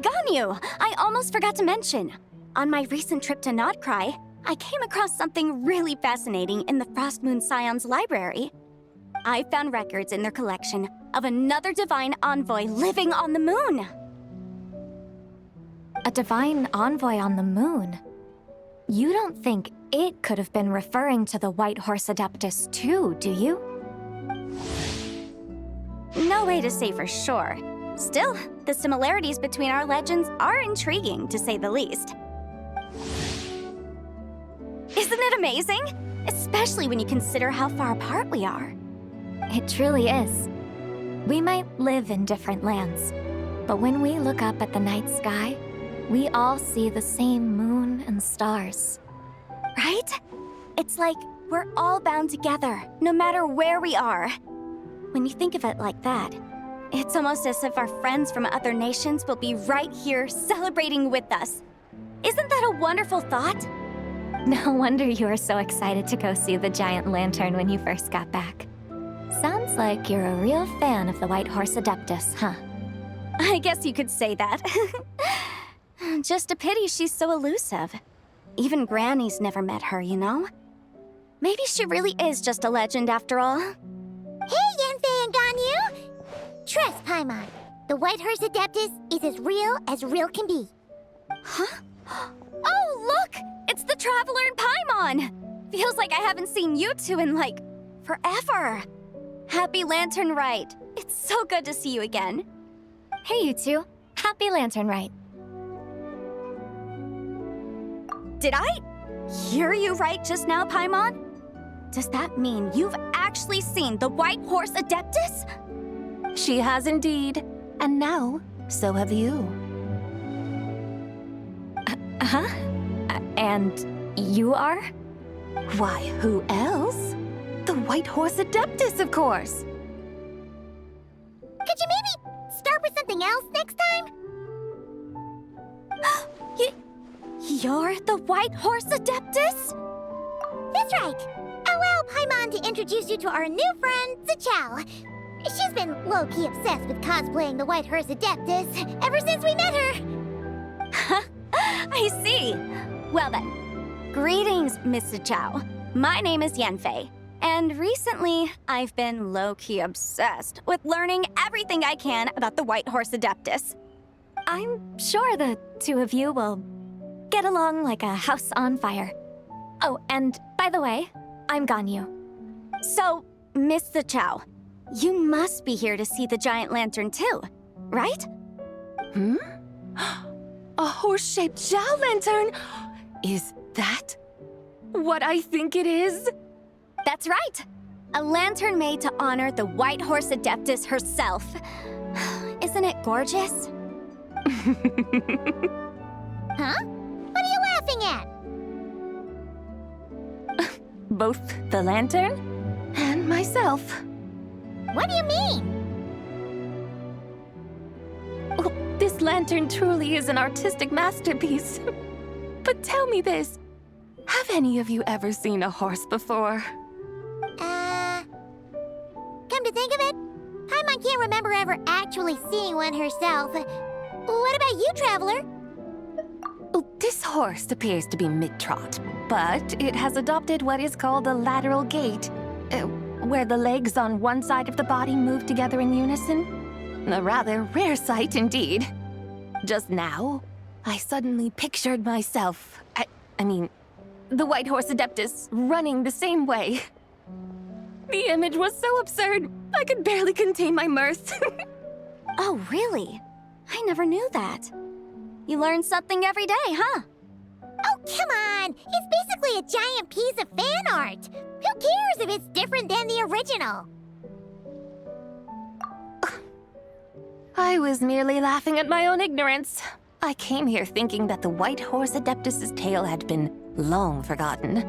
Ganyu! I almost forgot to mention. On my recent trip to Notcry, I came across something really fascinating in the Frost Moon Scion's library. I found records in their collection of another divine envoy living on the moon. A divine envoy on the moon? You don't think it could have been referring to the White Horse Adeptus too, do you? No way to say for sure. Still, the similarities between our legends are intriguing, to say the least. Isn't it amazing? Especially when you consider how far apart we are. It truly is. We might live in different lands, but when we look up at the night sky, we all see the same moon and stars. Right? It's like we're all bound together, no matter where we are. When you think of it like that, it's almost as if our friends from other nations will be right here celebrating with us. Isn't that a wonderful thought? No wonder you were so excited to go see the giant lantern when you first got back. Sounds like you're a real fan of the White Horse Adeptus, huh? I guess you could say that. Just a pity she's so elusive. Even Granny's never met her, you know? Maybe she really is just a legend after all. Hey, Yanfei and Ganyu! Trust, Paimon. The White Horse Adeptus is as real can be. Huh? Oh, look! It's the Traveler and Paimon! Feels like I haven't seen you two in, like, forever. Happy Lantern Rite. It's so good to see you again. Hey, you two. Happy Lantern Rite. Did I hear you right just now, Paimon? Does that mean you've actually seen the White Horse Adeptus? She has indeed. And now, so have you. Huh? And you are? Why, who else? The White Horse Adeptus, of course. Could you maybe start with something else next time? You're the White Horse Adeptus? That's right. Allow Paimon to introduce you to our new friend, Zichao. She's been low-key obsessed with cosplaying the White Horse Adeptus ever since we met her. I see. Well then, greetings, Miss Zichao. My name is Yanfei, and recently I've been low-key obsessed with learning everything I can about the White Horse Adeptus. I'm sure the two of you will get along like a house on fire. Oh, and by the way, I'm Ganyu. So, Miss Zichao, you must be here to see the giant lantern too, right? Hmm? A horse-shaped Zhao lantern? Is that what I think it is? That's right! A lantern made to honor the White Horse Adeptus herself. Isn't it gorgeous? Huh? What are you laughing at? Both the lantern and myself. What do you mean? Oh, this lantern truly is an artistic masterpiece. But tell me this, have any of you ever seen a horse before? Come to think of it, Paimon can't remember ever actually seeing one herself. What about you, Traveler? Oh, this horse appears to be mid-trot, but it has adopted what is called a lateral gait, where the legs on one side of the body move together in unison. A rather rare sight indeed. Just now, I suddenly pictured myself, I mean, the White Horse Adeptus running the same way. The image was so absurd, I could barely contain my mirth. Oh, really? I never knew that. You learn something every day, huh? Oh, come on! It's basically a giant piece of fan art! Who cares if it's different than the original? I was merely laughing at my own ignorance. I came here thinking that the White Horse Adeptus's tale had been long forgotten.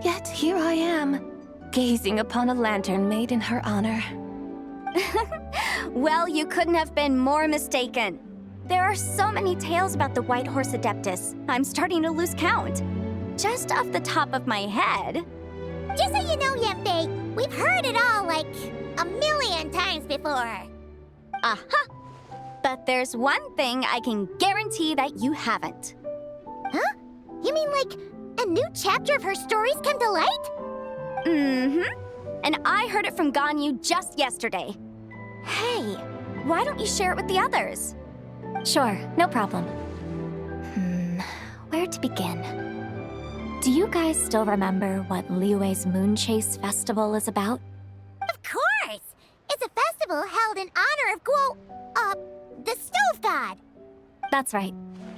Yet here I am, gazing upon a lantern made in her honor. Well, you couldn't have been more mistaken. There are so many tales about the White Horse Adeptus, I'm starting to lose count. Just off the top of my head... Just so you know, Yanfei, we've heard it all like a million times before. Aha! But there's one thing I can guarantee that you haven't. Huh? You mean like a new chapter of her stories come to light? Mm-hmm. And I heard it from Ganyu just yesterday. Hey, why don't you share it with the others? Sure, no problem. Where to begin? Do you guys still remember what Liyue's Moon Chase Festival is about? Of course! It's a festival held in honor of the Stove God. That's right.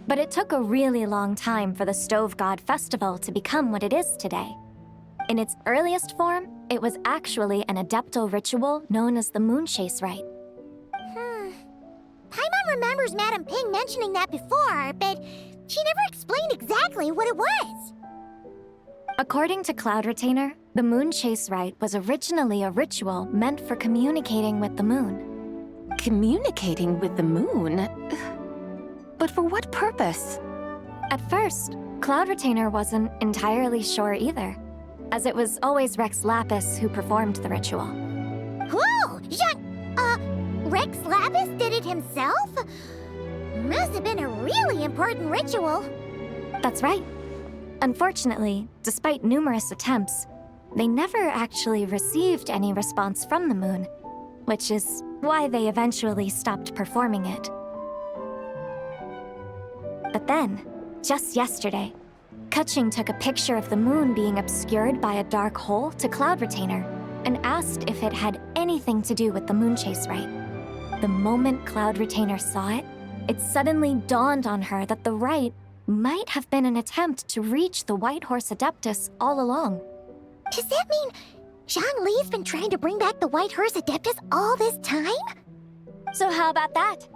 But it took a really long time for the Stove God Festival to become what it is today. In its earliest form, it was actually an adeptal ritual known as the Moon Chase Rite. Paimon remembers Madame Ping mentioning that before, but she never explained exactly what it was. According to Cloud Retainer, the Moon Chase Rite was originally a ritual meant for communicating with the moon. Communicating with the moon? But for what purpose? At first, Cloud Retainer wasn't entirely sure either, as it was always Rex Lapis who performed the ritual. Whoa! Rex Lapis did it himself? Must have been a really important ritual. That's right. Unfortunately, despite numerous attempts, they never actually received any response from the moon, which is why they eventually stopped performing it. But then, just yesterday, Kaching took a picture of the moon being obscured by a dark hole to Cloud Retainer and asked if it had anything to do with the Moon Chase Rite. The moment Cloud Retainer saw it, it suddenly dawned on her that the rite might have been an attempt to reach the White Horse Adeptus all along. Does that mean Zhang Li's been trying to bring back the White Horse Adeptus all this time? So how about that?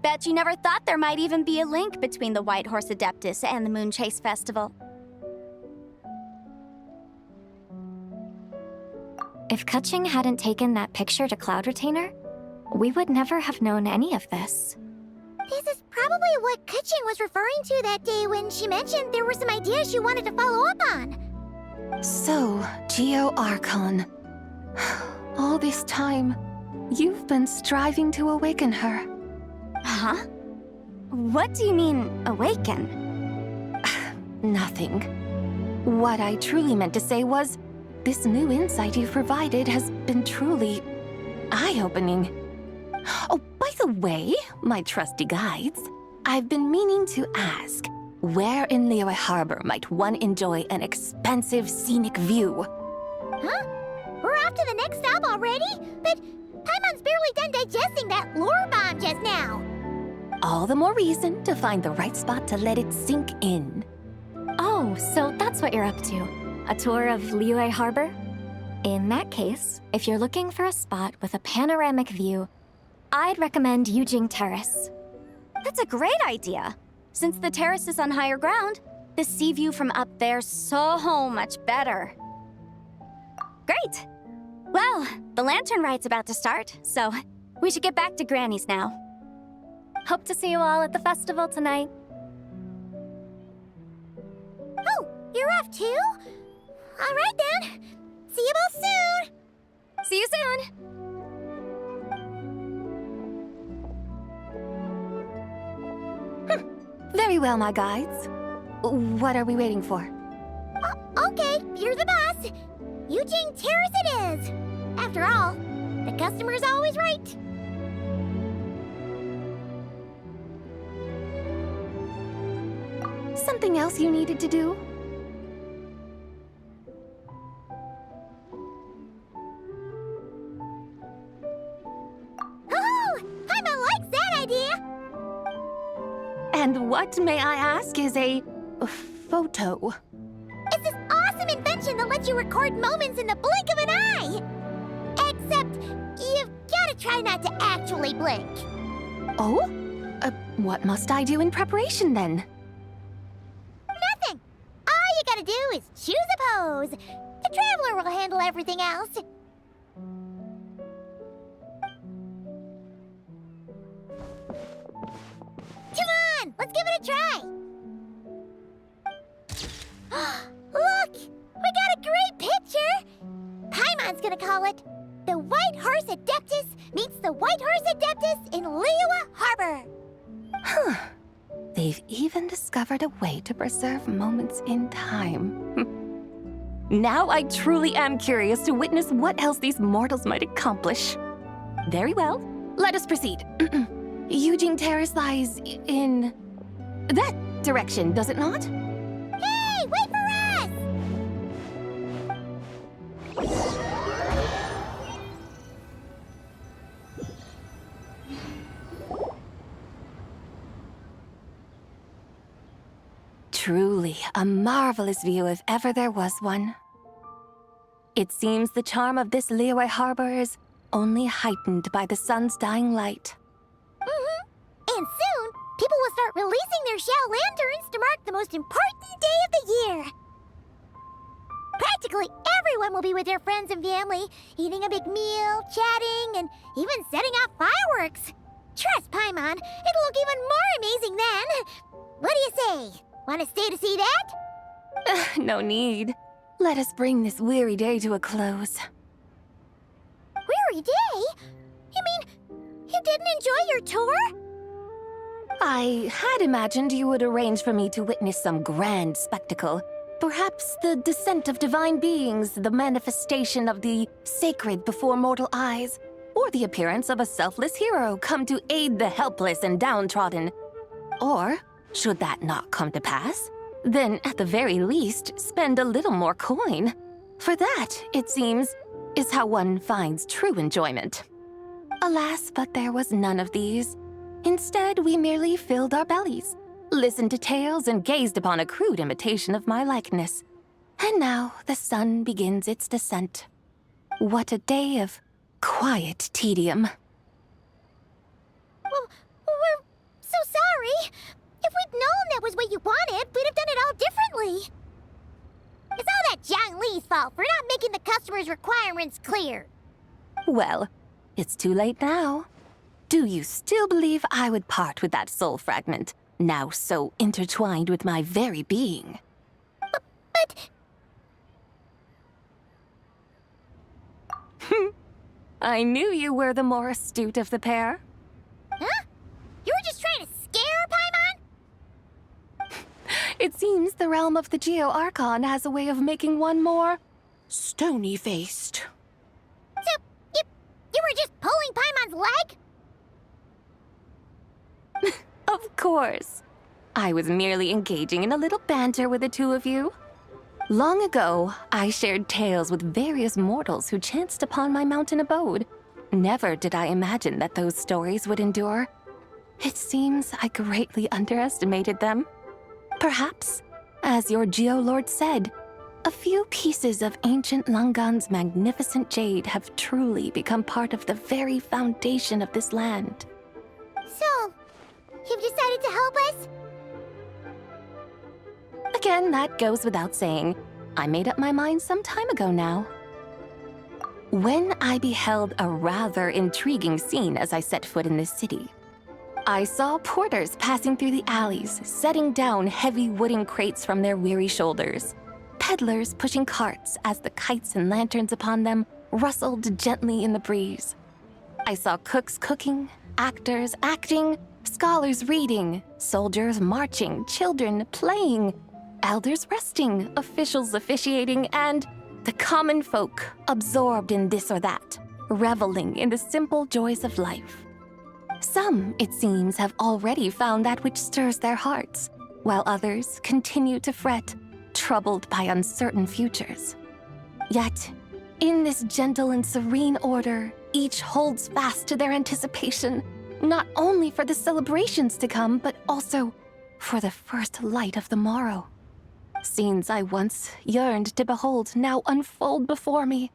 Bet you never thought there might even be a link between the White Horse Adeptus and the Moon Chase Festival. If Kaching hadn't taken that picture to Cloud Retainer, we would never have known any of this. This is probably what Kaching was referring to that day when she mentioned there were some ideas she wanted to follow up on. So, Geo Archon. All this time, you've been striving to awaken her. Huh? What do you mean, awaken? Nothing. What I truly meant to say was, this new insight you've provided has been truly eye-opening. Oh, by the way, my trusty guides, I've been meaning to ask, where in Liyue Harbor might one enjoy an expansive scenic view? Huh? We're off to the next stop already? But Paimon's barely done digesting that lore bomb just now. All the more reason to find the right spot to let it sink in. Oh, so that's what you're up to. A tour of Liyue Harbor? In that case, if you're looking for a spot with a panoramic view, I'd recommend Yujing Terrace. That's a great idea. Since the terrace is on higher ground, the sea view from up there's so much better. Great! Well, the lantern ride's about to start, so we should get back to Granny's now. Hope to see you all at the festival tonight. Oh, you're off too? All right then. See you both soon. See you soon! Very well, my guides. What are we waiting for? Okay, you're the boss. Eugene Terrace it is. After all, the customer's always right. Something else you needed to do? Oh, Paimon likes that idea. And what, may I ask, is a photo? It's this awesome invention that lets you record moments in the blink of an eye. Except, you've gotta try not to actually blink. Oh? What must I do in preparation then? Nothing. All you gotta do is choose a pose. The Traveler will handle everything else. Come on, let's give it a try. Look, we got a great picture. Paimon's gonna call it The White Horse Adeptus Meets the White Horse Adeptus in Liyue Harbor. Huh. They've even discovered a way to preserve moments in time. Now I truly am curious to witness what else these mortals might accomplish. Very well, let us proceed. Eugene Terrace lies in that direction, does it not? Hey, wait for us! Truly a marvelous view if ever there was one. It seems the charm of this Liyue Harbor is only heightened by the sun's dying light. And soon, people will start releasing their Xiao lanterns to mark the most important day of the year. Practically everyone will be with their friends and family, eating a big meal, chatting, and even setting off fireworks. Trust Paimon, it'll look even more amazing then. What do you say? Want to stay to see that? No need. Let us bring this weary day to a close. Weary day? You mean you didn't enjoy your tour? I had imagined you would arrange for me to witness some grand spectacle. Perhaps the descent of divine beings, the manifestation of the sacred before mortal eyes, or the appearance of a selfless hero come to aid the helpless and downtrodden. Or, should that not come to pass, then at the very least spend a little more coin. For that, it seems, is how one finds true enjoyment. Alas, but there was none of these. Instead, we merely filled our bellies, listened to tales, and gazed upon a crude imitation of my likeness. And now the sun begins its descent. What a day of quiet tedium. Well, we're so sorry. If we'd known that was what you wanted, we'd have done it all differently. It's all that Zhang Li's fault for not making the customer's requirements clear. Well, it's too late now. Do you still believe I would part with that soul fragment, now so intertwined with my very being? But I knew you were the more astute of the pair. huh? You were just trying to scare Paimon? It seems the realm of the Geo-Archon has a way of making one more stony-faced. So, you were just pulling Paimon's leg? Of course. I was merely engaging in a little banter with the two of you. Long ago, I shared tales with various mortals who chanced upon my mountain abode. Never did I imagine that those stories would endure. It seems I greatly underestimated them. Perhaps, as your Geolord said, a few pieces of ancient Langan's magnificent jade have truly become part of the very foundation of this land. So, you've decided to help us? Again, that goes without saying. I made up my mind some time ago now. When I beheld a rather intriguing scene as I set foot in this city, I saw porters passing through the alleys, setting down heavy wooden crates from their weary shoulders. Peddlers pushing carts as the kites and lanterns upon them rustled gently in the breeze. I saw cooks cooking, actors acting, scholars reading, soldiers marching, children playing, elders resting, officials officiating, and the common folk absorbed in this or that, reveling in the simple joys of life. Some, it seems, have already found that which stirs their hearts, while others continue to fret, troubled by uncertain futures. Yet, in this gentle and serene order, each holds fast to their anticipation, not only for the celebrations to come, but also for the first light of the morrow. Scenes I once yearned to behold now unfold before me,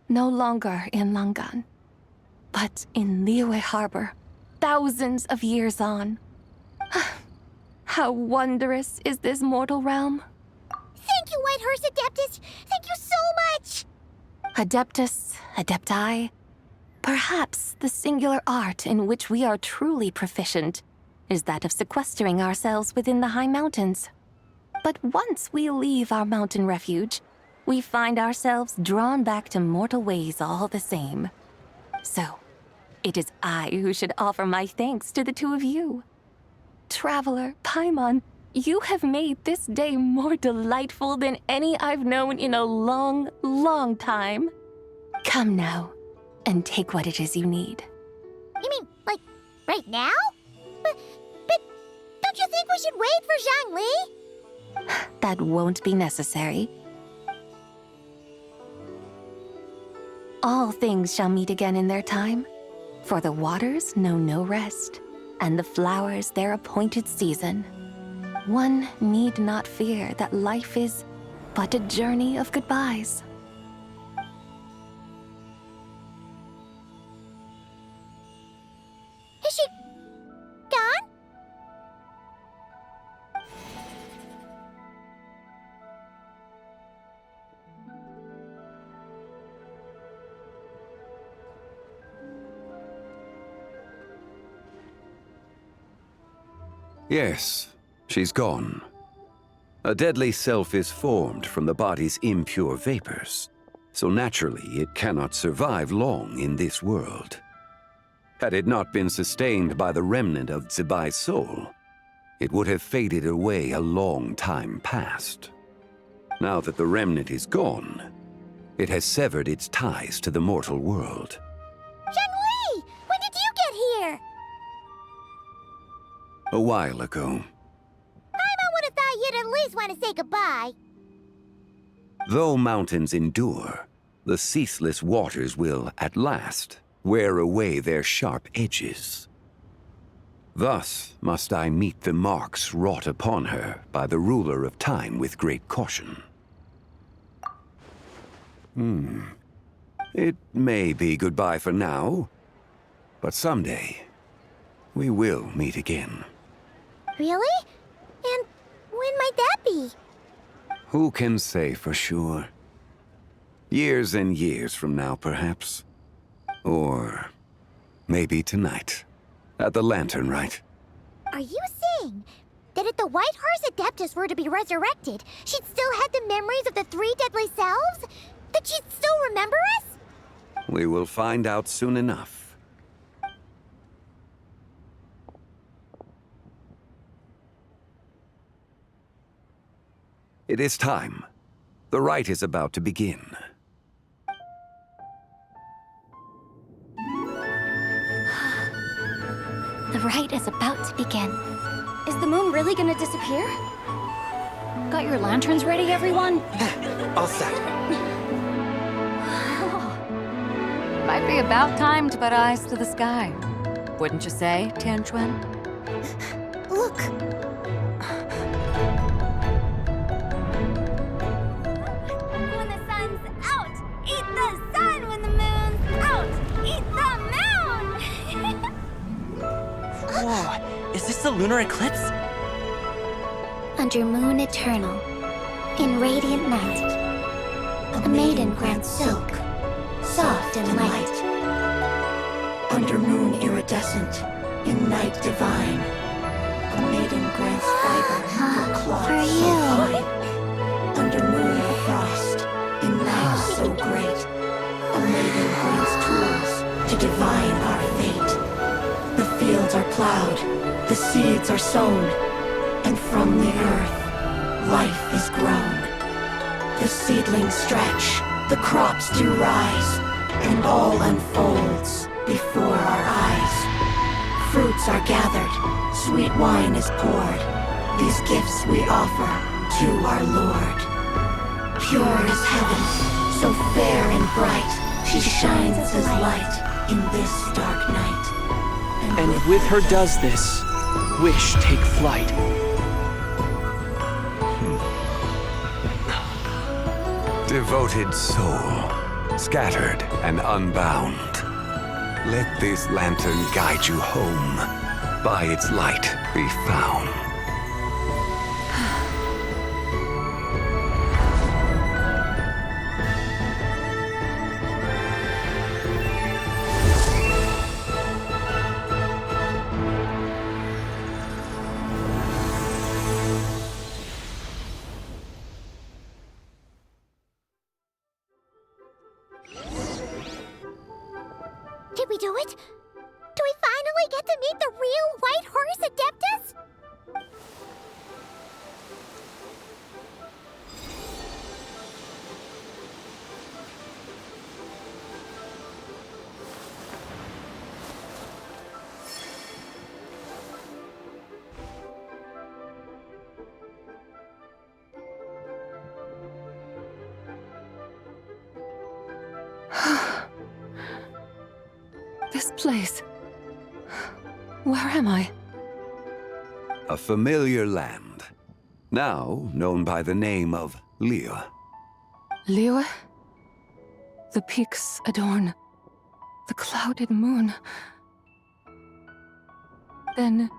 no longer in Langan, but in Liyue Harbor, thousands of years on. How wondrous is this mortal realm! Thank you, Whitehurst Adeptus! Thank you so much! Adeptus, Adepti, perhaps the singular art in which we are truly proficient is that of sequestering ourselves within the high mountains. But once we leave our mountain refuge, we find ourselves drawn back to mortal ways all the same. So, It is I who should offer my thanks to the two of you. Traveler, Paimon, you have made this day more delightful than any I've known in a long, long time. Come now, and take what it is you need. You mean, like, right now? But don't you think we should wait for Zhangli? That won't be necessary. All things shall meet again in their time, for the waters know no rest, and the flowers their appointed season. One need not fear that life is but a journey of goodbyes. Is she gone? Yes, she's gone. A deadly self is formed from the body's impure vapors, so naturally it cannot survive long in this world. Had it not been sustained by the remnant of Zibai's soul, it would have faded away a long time past. Now that the remnant is gone, it has severed its ties to the mortal world. Zhangli! When did you get here? A while ago. Paimon would have thought you'd at least want to say goodbye. Though mountains endure, the ceaseless waters will, at last, wear away their sharp edges. Thus must I meet the marks wrought upon her by the ruler of time with great caution. It may be goodbye for now, but someday we will meet again. Really? And when might that be? Who can say for sure? Years and years from now, perhaps. Or maybe tonight, at the Lantern Rite. Are you saying that if the White Horse Adeptus were to be resurrected, she'd still have the memories of the three deadly selves? That she'd still remember us? We will find out soon enough. It is time. The rite is about to begin. The rite is about to begin. Is the moon really gonna disappear? Got your lanterns ready, everyone? All set. Might be about time to put eyes to the sky. Wouldn't you say, Tianquan? Look! When the sun's out, eat the sun. When the moon's out, eat the moon. Whoa, is this the lunar eclipse? Under moon eternal, in radiant night, a maiden grants silk, soft and light. Under moon iridescent, in night divine, a maiden grants fiber for cloth For so you. fine. Under moon of frost, in night so great, a maiden grants tools to divine our fate. The fields are plowed, the seeds are sown, and from the earth, life is grown. The seedlings stretch, the crops do rise, and all unfolds before our eyes. Fruits are gathered, sweet wine is poured. These gifts we offer to our Lord. Pure as heaven, so fair and bright, she shines as light in this dark night. And with her does this, wish take flight. Devoted soul, scattered and unbound. Let this lantern guide you home. By its light be found. Did we do it? place? Where am I? A familiar land, now known by the name of Liyue. Liyue? The peaks adorn the clouded moon. Then,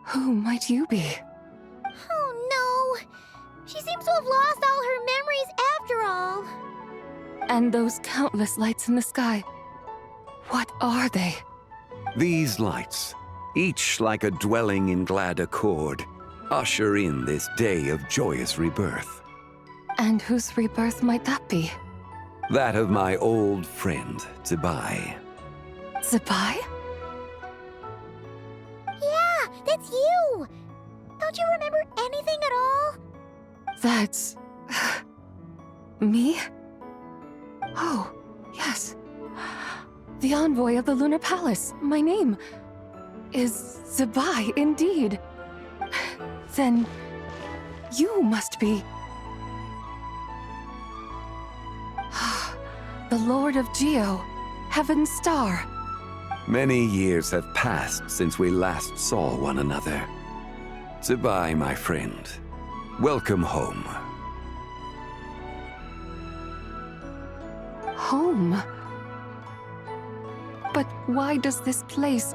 who might you be? Oh no! She seems to have lost all her memories after all. And those countless lights in the sky, what are they? These lights, each like a dwelling in glad accord, usher in this day of joyous rebirth. And whose rebirth might that be? That of my old friend, Zibai. Zibai? Yeah, that's you! Don't you remember anything at all? That's... me? Oh, yes. The envoy of the Lunar Palace. My name is Zibai, indeed. Then you must be... the Lord of Geo, Heaven's Star. Many years have passed since we last saw one another. Zibai, my friend. Welcome home. Home? But why does this place,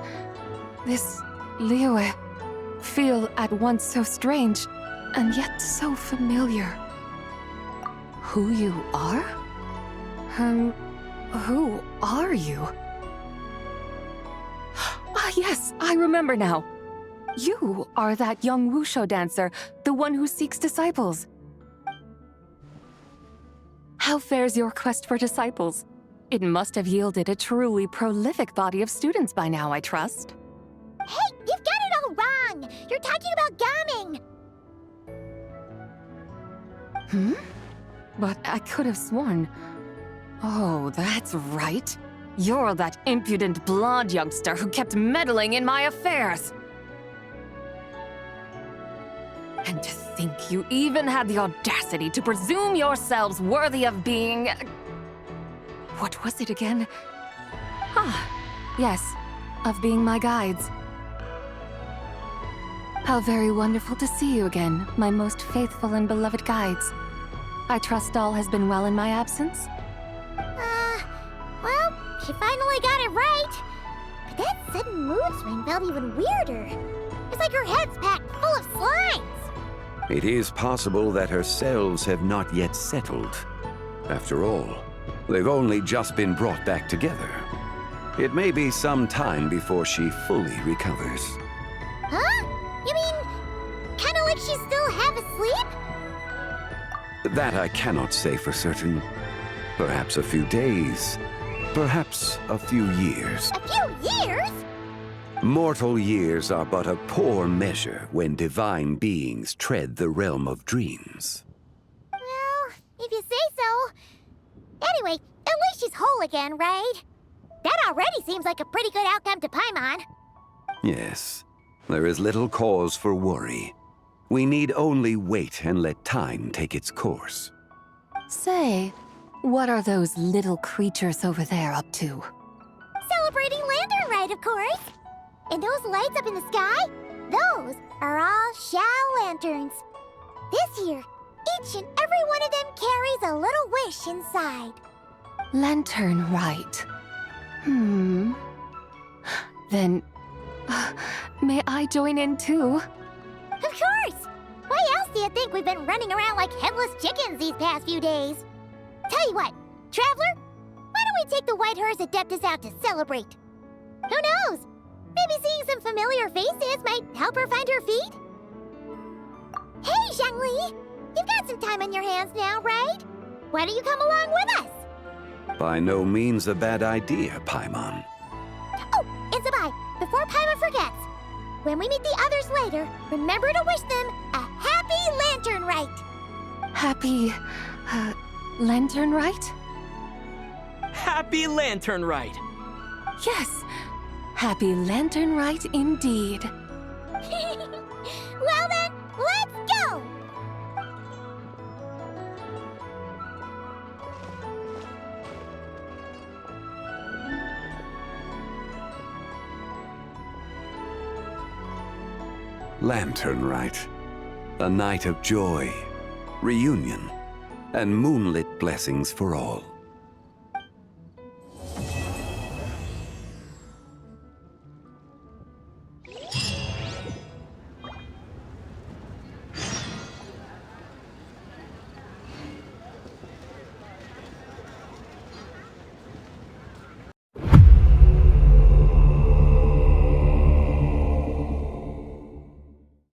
this Liyue, feel at once so strange and yet so familiar? Who you are? Who are you? Ah, yes, I remember now. You are that young Wushu dancer, the one who seeks disciples. How fares your quest for disciples? It must have yielded a truly prolific body of students by now, I trust. Hey, you've got it all wrong! You're talking about gaming! But I could have sworn... Oh, that's right. You're that impudent blonde youngster who kept meddling in my affairs. And to think you even had the audacity to presume yourselves worthy of being... What was it again? Ah, yes, of being my guides. How very wonderful to see you again, my most faithful and beloved guides. I trust all has been well in my absence? Well, she finally got it right. But that sudden mood swing felt even weirder. It's like her head's packed full of slimes. It is possible that her cells have not yet settled. After all, they've only just been brought back together. It may be some time before she fully recovers. Huh? You mean, kinda like she's still half asleep? That I cannot say for certain. Perhaps a few days. Perhaps a few years. A few years? Mortal years are but a poor measure when divine beings tread the realm of dreams. Well, if you say so. Anyway, at least she's whole again, right? That already seems like a pretty good outcome to Paimon. Yes, there is little cause for worry. We need only wait and let time take its course. Say, what are those little creatures over there up to? Celebrating Lantern Rite, of course. And those lights up in the sky? Those are all Shao lanterns. This year, each and every one of them carries a little wish inside. Lantern Rite. Then, may I join in too? Of course! Why else do you think we've been running around like headless chickens these past few days? Tell you what, Traveler, why don't we take the White Horse Adeptus out to celebrate? Who knows? Maybe seeing some familiar faces might help her find her feet? Hey, Zhangli! You've got some time on your hands now, right? Why don't you come along with us? By no means a bad idea, Paimon. Oh, and Zibai, before Paimon forgets, when we meet the others later, remember to wish them a happy Lantern Rite. Happy... Lantern Rite? Happy Lantern Rite! Yes! Happy Lantern Rite indeed. Well then, let's go! Lantern Rite. A night of joy, reunion, and moonlit blessings for all.